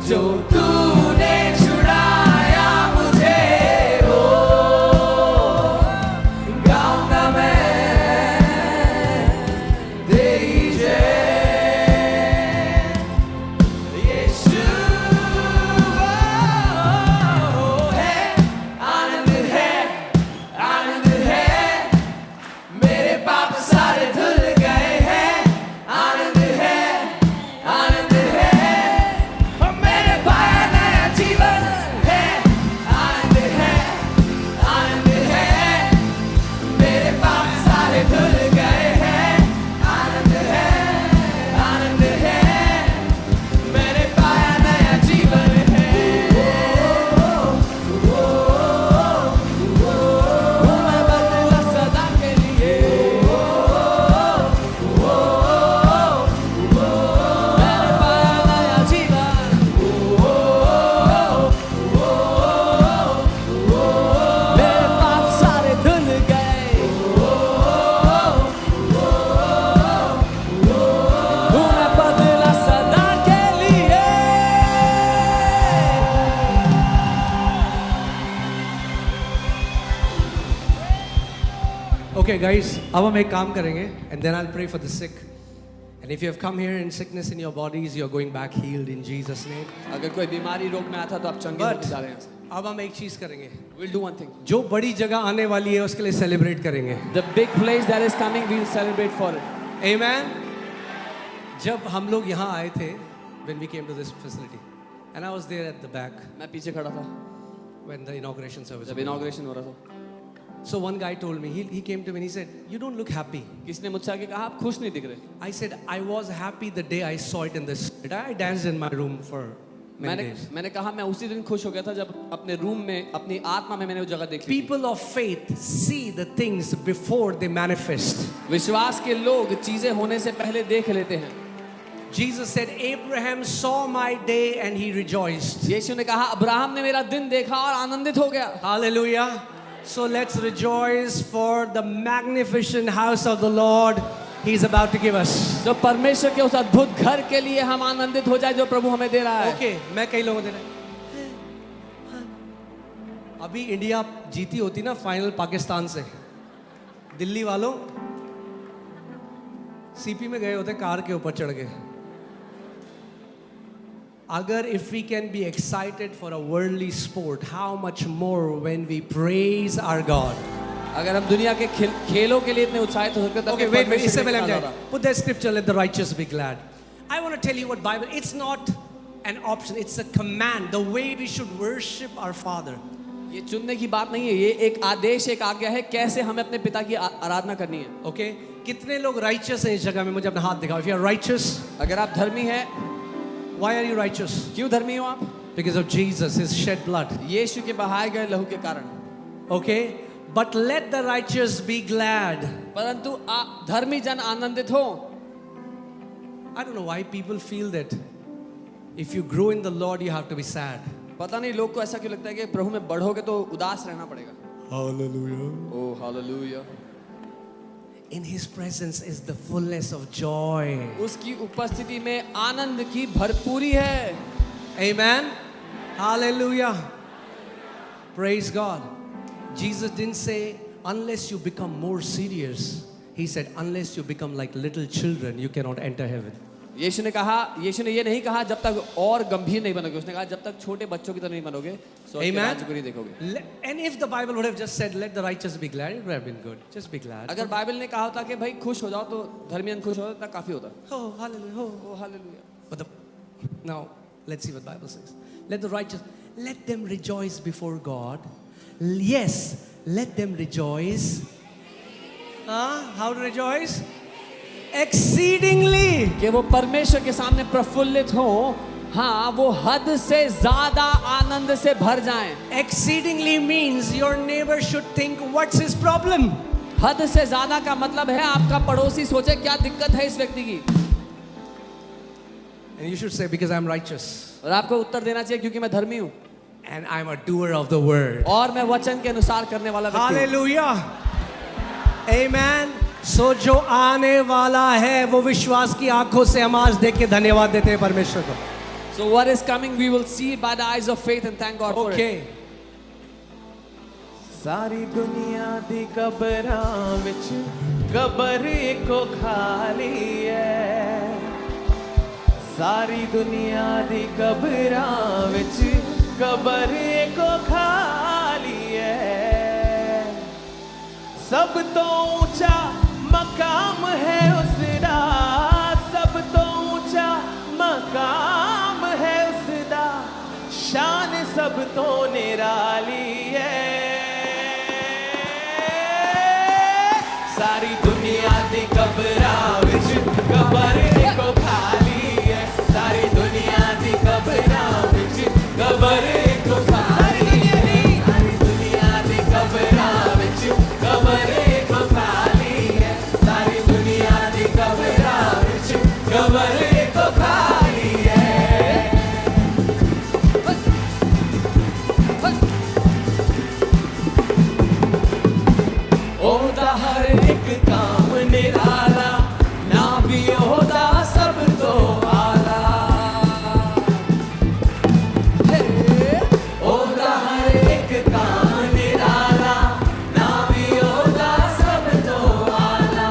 जो तूने छुड़ाया मुझे, ओ गाऊंगा मैं तेरी जय। यीशु है, आनंद है, मेरे पाप सारे धुल गए हैं। आनंद है, मैंने पाया नया जीवन है। आनंद है, मेरे पाप सारे धुल गए हैं। आनंद है, मैंने पाया नया जीवन है। मैं बदला सदा के लिए, मैंने पाया नया जीवन। मेरे पाप सारे धुल गए, मैं बदला सदा के लिए। Okay, guys, अब हम एक काम करेंगे and then I'll pray for the sick. And if you have come here in sickness in your bodies, you're going back healed in Jesus' name. अगर कोई बीमारी रोग में आता तो आप चंगे But होके जा रहे हैं। अब हम एक चीज करेंगे, We'll do one thing. जो बड़ी जगह आने वाली है उसके लिए सेलिब्रेट करेंगे। The big place that is coming, we'll celebrate for it. Amen. जब हम लोग यहाँ आए थे, when we came to this facility, and I was there at the back मैं पीछे खड़ा था when the inauguration service. जब इनॉग्रेशन हो रहा था। So one guy told me, he came to me and he said, "You don't look happy." किसने मुझसे आके कहा आप खुश नहीं दिख रहे। I said, "I was happy the day I saw it in the street. I danced in my room for many days." मैंने कहा मैं उसी दिन खुश हो गया था जब अपने रूम में अपनी आत्मा में मैंने वो जगह देखी। People of faith see the things before they manifest. विश्वास के लोग चीजें होने से पहले देख लेते हैं। Jesus said, "Abraham saw my day and he rejoiced." यीशु ने कहा अब्राहम ने मेरा दिन देखा और आनंदित हो गया। Hallelujah. So let's rejoice for the magnificent house of the Lord He's about to give us. तो परमेश्वर के उस अद्भुत घर के लिए हम आनंदित हो जाए जो प्रभु हमें दे रहा है। Okay, मैं कई लोगों को दे रहा हूं। अभी इंडिया जीती होती ना फाइनल पाकिस्तान से, दिल्ली वालों सीपी में गए होते कार के ऊपर चढ़ के। अगर if we can be excited for a worldly sport, how much more when we praise our God. अगर हम दुनिया के खेलों के लिए इतने उत्साहित हो सकते हैं। Okay, wait, इससे पहले हम जाएं। Put that scripture, let the righteous be glad. I want to tell you what Bible, it's not an option, it's a command, the way we should worship our Father. ये चुनने की बात नहीं है, ये एक आदेश, एक आज्ञा है कैसे हमें अपने पिता की आराधना करनी है। Okay? कितने लोग righteous हैं इस जगह में? मुझे अपना हाथ दिखाओ। If you are righteous, अगर आप धर्मी हैं, why are you righteous? क्यों धर्मी हो आप? Because of Jesus, His shed blood. यीशु के बहाए गए लहू के कारण। Okay? But let the righteous be glad. परंतु धर्मी जन आनंदित हो। I don't know why people feel that if you grow in the Lord, you have to be sad. पता नहीं लोग को ऐसा क्यों लगता है कि प्रभु में बढ़ोगे तो उदास रहना पड़ेगा। Hallelujah. Oh, hallelujah. In His presence is the fullness of joy. उसकी उपस्थिति में आनंद की भरपूरी है। Amen. Hallelujah. Praise God. Jesus didn't say unless you become more serious. He said unless you become like little children, you cannot enter heaven. यीशु ने ये नहीं कहा जब तक और गंभीर नहीं बनोगे, उसने कहा जब तक छोटे बच्चों की तरह नहीं बनोगे स्वर्ग के राज्य को नहीं देखोगे। And if the Bible would have just said let the righteous be glad, it would have been good. Just be glad. अगर बाइबल ने कहा होता कि भाई खुश हो जाओ तो धर्मियन खुश हो तो काफी होता। Oh, hallelujah. Oh, hallelujah. But now let's see what the Bible says. Let the righteous, let them rejoice before God. Yes, let them rejoice. How to rejoice? Exceedingly. कि वो परमेश्वर के सामने प्रफुल्लित हो, हाँ वो हद से ज्यादा आनंद से भर जाएं। Exceedingly means your neighbor should think what's his problem. हद से ज्यादा का मतलब है आपका पड़ोसी सोचे क्या दिक्कत है इस व्यक्ति की। And you should say because I'm righteous. और आपको उत्तर देना चाहिए क्योंकि मैं धर्मी हूँ। And I'm a doer of the word. और मैं वचन के अनुसार करने वाला व्यक्ति हूँ। Hallelujah. Amen. So जो आने वाला है वो विश्वास की आंखों से हम आज देख के धन्यवाद देते हैं परमेश्वर को। So what is coming, we will see by the eyes of faith and thank God for it. Okay. सारी दुनिया दी कबरां विच कबर एको खाली है सारी दुनिया दी कबरां विच कबर एको खाली है सब तो ऊंचा मकाम है उसदा सब तो ऊंचा मकाम है उसदा शान सब तो निराली है सारी दुनिया दी कबरां विच कबर एको खाली है सारी दुनिया दी कबरां विच कबर एको खाली है सारी दुनिया दी कबरां विच कबर एको खाली है सारी दुनिया दी कबरां विच कबर एको खाली है ओदा हर एक काम निराला ना भी ओदा सब तो आला ओदा हर एक काम निराला ना भी ओदा सब तो आला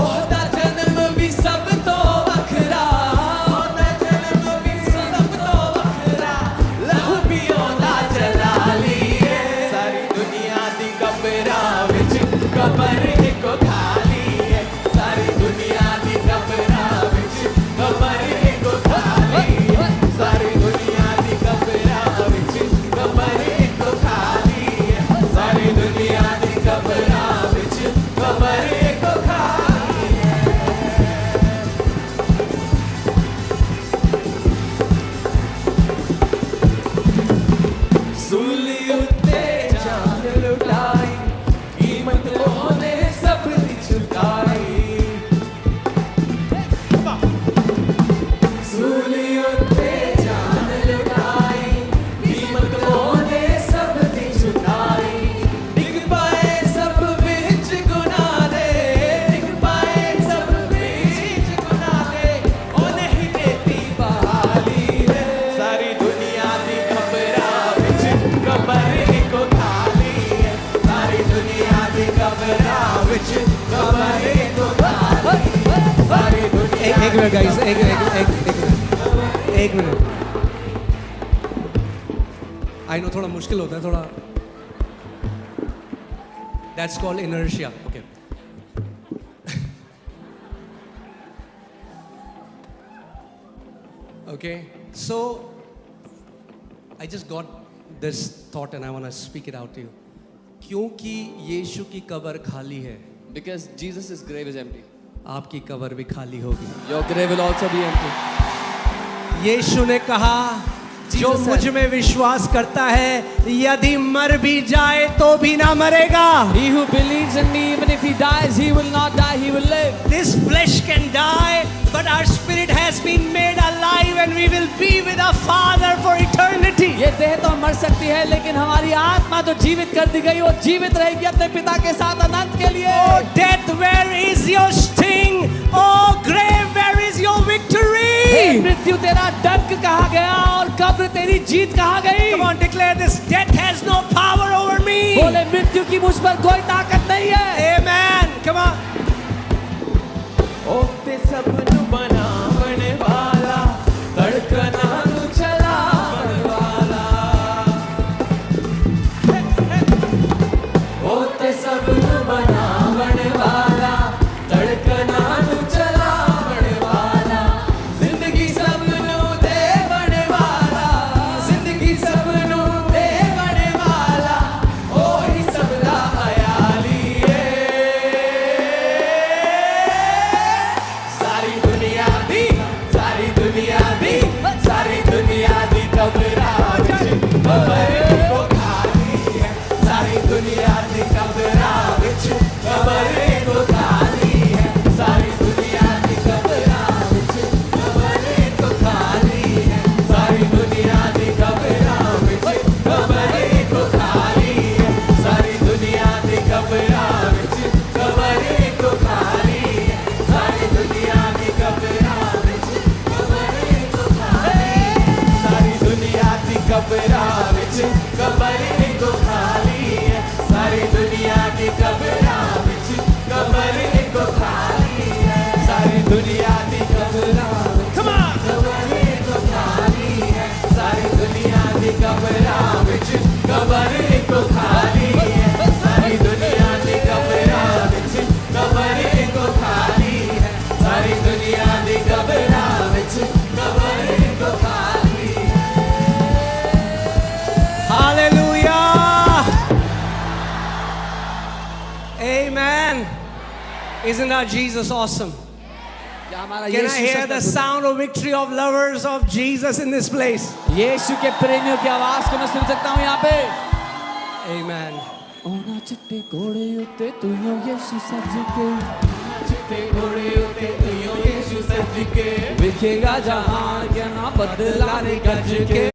ओदा जन्म भी सब तो वखरा ओदा जन्म भी सब तो वखरा लहू भी ओदा जलाली है सारी दुनिया दी कबरां विच कबर एको खाली है सारी दुनिया दी कबरां विच कबर एको खाली है सारी दुनिया दी कबरां विच कबर एको खाली है सारी दुनिया दी कबरां विच कबर एको खाली है सूली उत्ते जान लुटाई कीमत ओने सब दी चुकाई सूली उत्ते जान लुटाई कीमत ओने सब दी चुकाई डिग पाए सब विच गुनाह दे डिग पाए सब विच गुनाह दे ओने ही देती बहाली है सारी दुनिया दी कबरां विच कबर एको खाली है सारी दुनिया दी कबरां विच कबर एको खाली है सारी दुनिया एक मिनट गाइस एक मिनट आई नो थोड़ा मुश्किल होता है थोड़ा that's called inertia okay okay so I just got this thought and I want to speak it out to you क्योंकि यीशु की कब्र खाली है Because Jesus' grave is empty. आपकी कब्र भी खाली होगी Your grave will also be empty. यीशु ने कहा जो Jesus said- मुझ में विश्वास करता है यदि मर भी जाए तो भी ना मरेगा He who believes in me, even if he dies, he will not die, he will live. This flesh can die but our spirit has been made alive and we will be with our Father for eternity. ये देह तो मर सकती है लेकिन हमारी आत्मा तो जीवित कर दी गई वो जीवित रहेगी अपने पिता के साथ अनंत के लिए Oh death, where is your sting? Oh grave, where is your victory? हे मृत्यु तेरा डंक कहाँ गया और कब्र तेरी जीत कहाँ गई Come on, declare this. Death has no power over me. बोले मृत्यु की मुझ पर कोई ताकत नहीं है Amen. Come on. ओ ते सब नु बनावण वाला धड़कना नु चलावण वाला ओ ते सब नु बनावण वाला धड़कना नु चलावण वाला जिंदगी सब नु देवण वाला जिंदगी सब नु देवण वाला ओ ही सब दा अयाली है सारी दुनिया Amen. Isn't our Jesus awesome? क्या हमारा Can I Yeshu hear such the अद्भुत है? sound of victory of lovers of Jesus in this place? यीशु के प्रेमियों की आवाज को मैं सुन सकता हूँ यहाँ पे। Amen. ओना चिट्टे घोड़े उते तुयो यीशु सज के, चिट्टे घोड़े उते तुयो यीशु सज के, विखेगा जहान के ना बदला ने गज के।